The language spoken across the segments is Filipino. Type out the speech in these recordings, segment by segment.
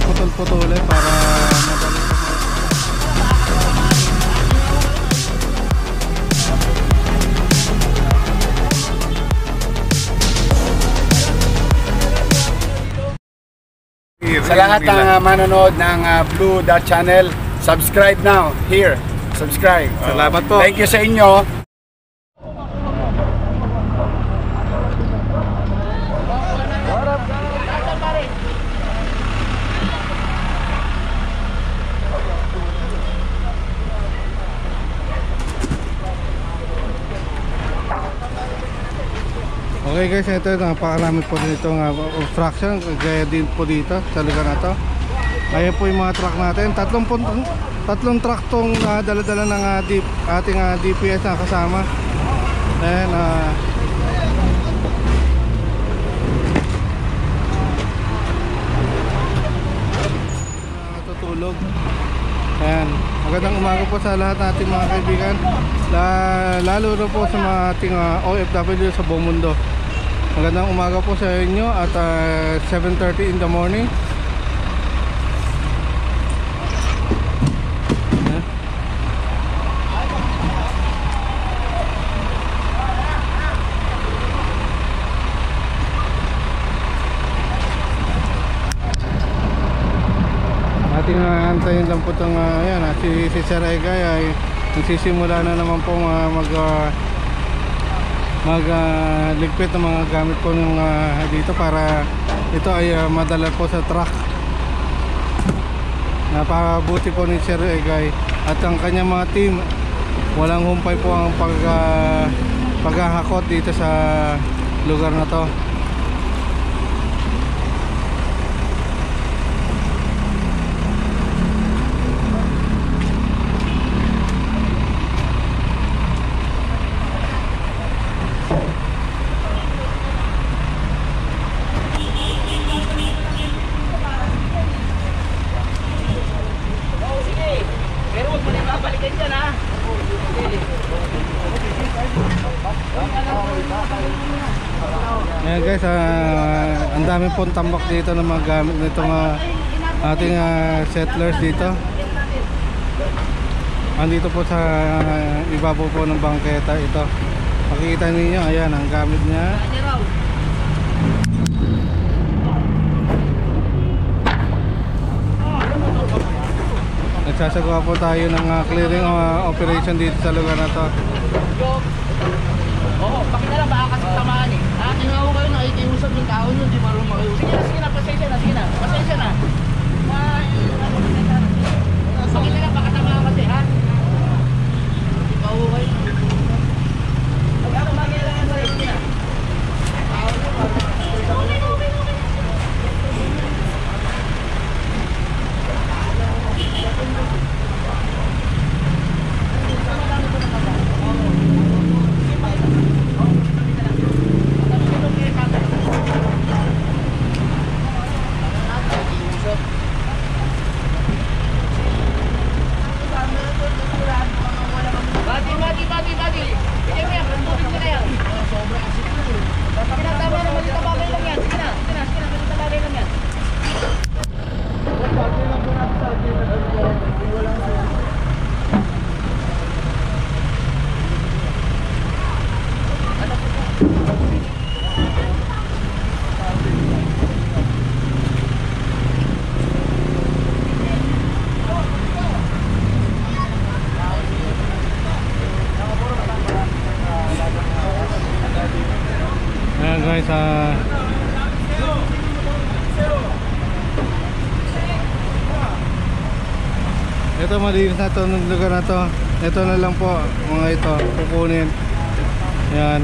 Putol-putulin para madali sa lahat ng manonood ng Blue Dot Channel. Subscribe now, here, subscribe. Salamat po. Thank you sa inyo. Okay guys, ito napakarami po dito ng obstruction, gaya din po dito sa lugar na to. Ayan po yung mga truck natin, tatlong truck tong dala-dala ng ating DPS na kasama. Ayan, tutulog. Ayan, magandang umaga po sa lahat nating mga kaibigan, lalo na po sa mga ating OFW sa buong mundo. Magandang umaga po sa inyo at 7:30 in the morning. Ating antayin lang po itong si Sir Egay ay nagsisimula na naman po ligpit ng mga gamit po ng dito para ito ay madala po sa truck. Napabuti po ni Sir Egay at ang kanyang mga team, walang humpay po ang paghahakot dito sa lugar na to. Ayan guys, ang dami pong tambak dito ng mga gamit nitong ating settlers dito. Andito po sa ibabaw po ng bangketa ito. Makikita ninyo, ayan ang gamit niya. Nagsasagawa po tayo ng clearing operation dito sa lugar na to. Oo, pakita lang baka kasi tamaan eh. Tinawa kayo, nakikiusap yung tao nyo, hindi marunong makiusap. Sige na, pasensya na, sige na, pasensya na. Pakita lang baka tamaan kasi, ha? Hindi pa ako kayo. Pag ako magilang yan sa rin, sige na. Guys, Ito malinis na to ng lugar na to. Ito na lang po mga ito kukunin. Yan.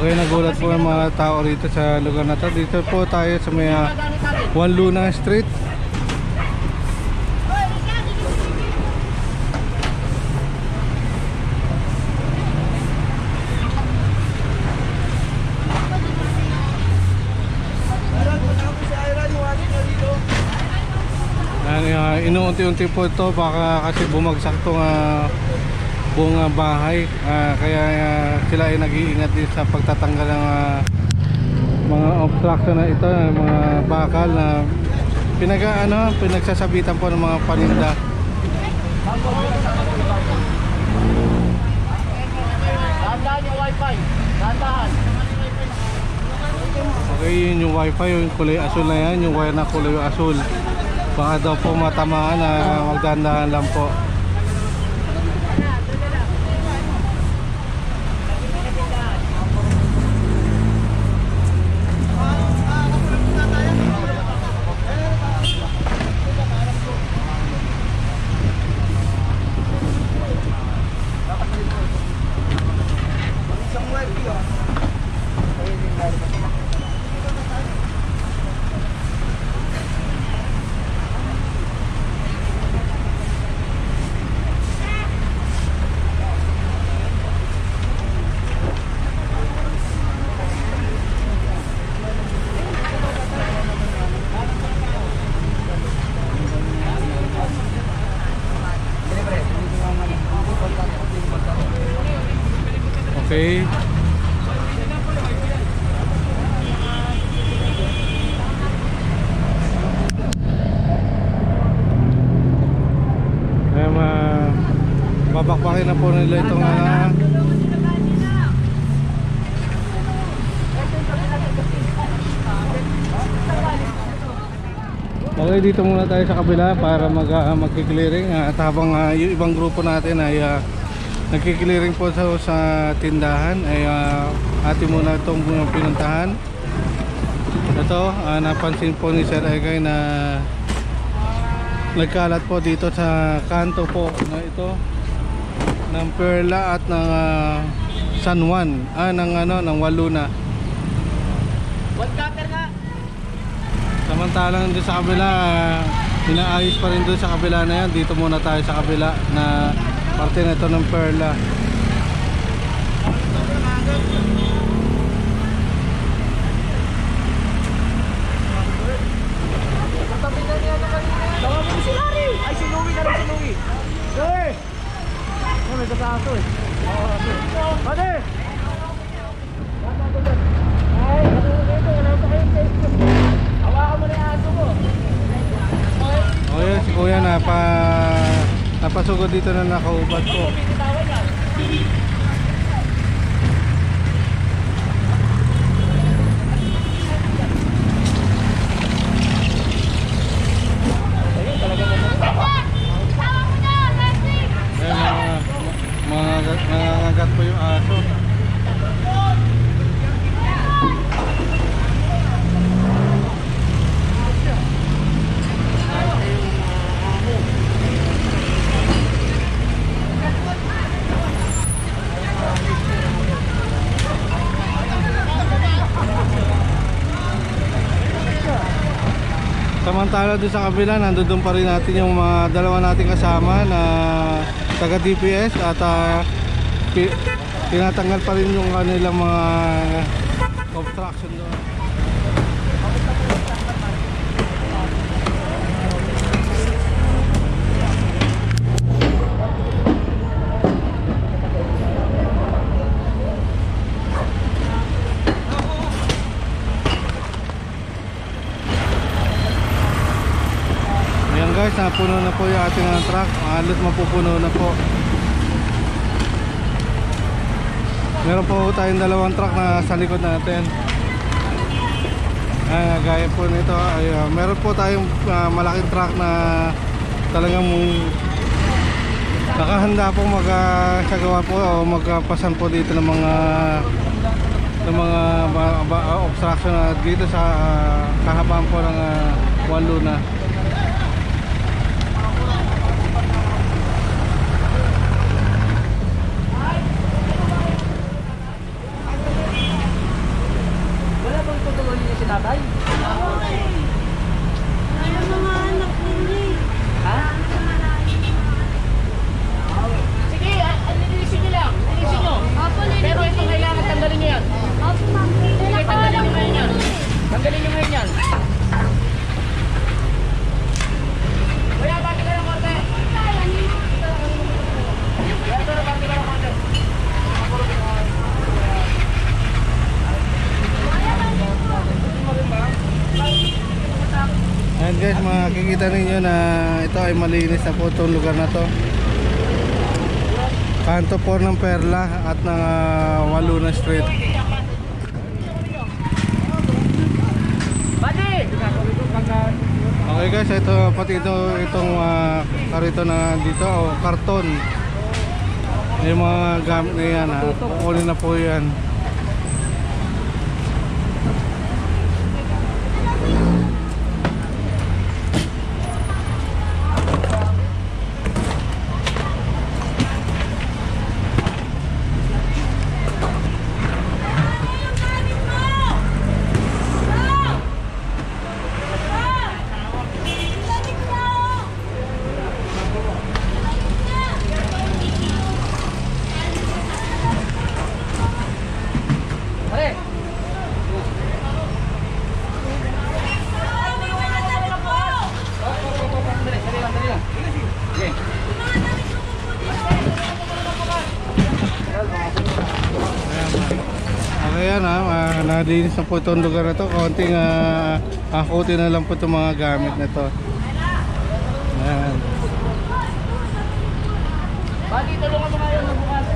Okay, nagulat po ang mga tao rito sa lugar na to. Dito po tayo sa may Juan Luna Street. Inuunti-unti po ito baka kasi bumagsak itong buong bahay, kaya sila ay nag-iingat din sa pagtatanggal ng mga obstruction na ito, ng mga bakal na pinagsasabitan po ng mga paninda. Dahan yung wifi. Dahan. Okay, yun yung wifi, yung kulay asul na yan, yung wire na kulay asul. Baka daw po matamaan na magdandahan lang po. Okay. Babakbakin na po nila itong okay, dito muna tayo sa kabila para magki-clearing at habang yung ibang grupo natin ay nagki-clearing po sa tindahan ay atin muna itong pinuntahan. Ito, napansin po ni Sir Egay na nagkalat po dito sa kanto po na ito ng Perla at ng San Juan, ng Juan Luna. One cutter nga. Samantalang doon sa kabila, inaayos pa rin doon sa kabila na yan. Dito muna tayo sa kabila na parte na ito ng Perla. Tawagin mo si Larry! Ay, si Louie na rin, si Louie! Louie! Oh, may kasaso eh. Pade! Ay, wala pa kayong Facebook. Hawakan mo na yung aso mo. O yan, si Kuya napasugod dito na nakaubad po. Nangangagat po yung aso. Samantala doon sa kabila, nandun pa rin natin yung mga dalawa nating kasama na taga DPS at tinatanggal pa rin yung kanilang mga obstruction doon. Ayan guys, napuno na po yung ating truck. Halos mapupuno na po. Meron po tayong dalawang truck na sa likod natin. Gaya po nito ay meron po tayong malaking truck na talagang nakahanda po magsagawa po o magpasan po dito ng mga obstruction dito sa kahabaan po ng Juan Luna. Wala bang tutulungan niyo si tatay? Ano mga anak ninyo? Ha? Sige, linisin niyo lang. Linisin niyo. Pero ito kailangan tanggalin niyo yan. Opo, ma'am. Sige, tanggalin niyo ngayon yan. Tanggalin niyo ngayon yan. Kuya, bati ka ng konti. Kuya, ito na, bati ka ng konti. Ayan guys, makikita ninyo na ito ay malinis na po itong lugar na to. Kanto po ng Perla at ng Juan Luna Street. Bati! Okay guys, ito pati itong karito na dito o karton. Yung mga gamit na yan, kukunin na po yan. Pare! Dali lang. Okay. Okay yan nalinis na po itong lugar na to. Konting akutin na lang po itong mga gamit na to. Ayan. Bati, tulungan mo ngayon na bukas.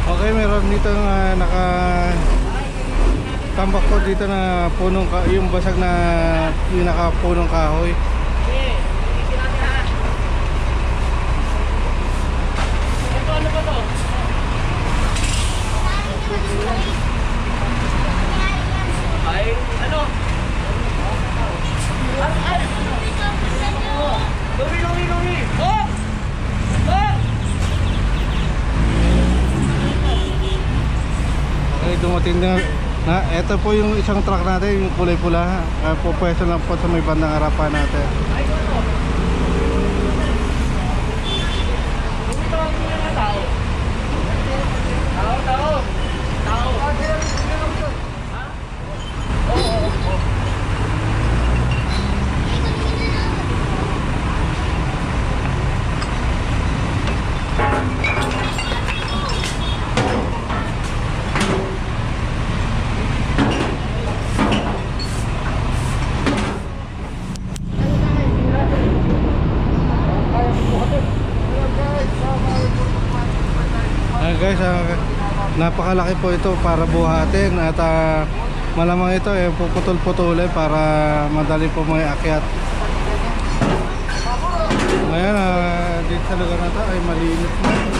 Okay, meron dito naka tambak po dito na punong yung basag na pinaka-punong kahoy. Ito ano ba to? Ay, ano? Lumi! Oh! Oh! Okay, dumating na ito po yung isang truck natin, yung kulay pula. Pupwesto lang po sa may bandang harapan natin. Ay, ano? Ito ang mga tao. Tao. Ha? Oo. guys, napakalaki po ito para buhatin at malamang ito puputol-putulin para madali po may akyat. Ngayon dito sa lugar na ito ay malinis na.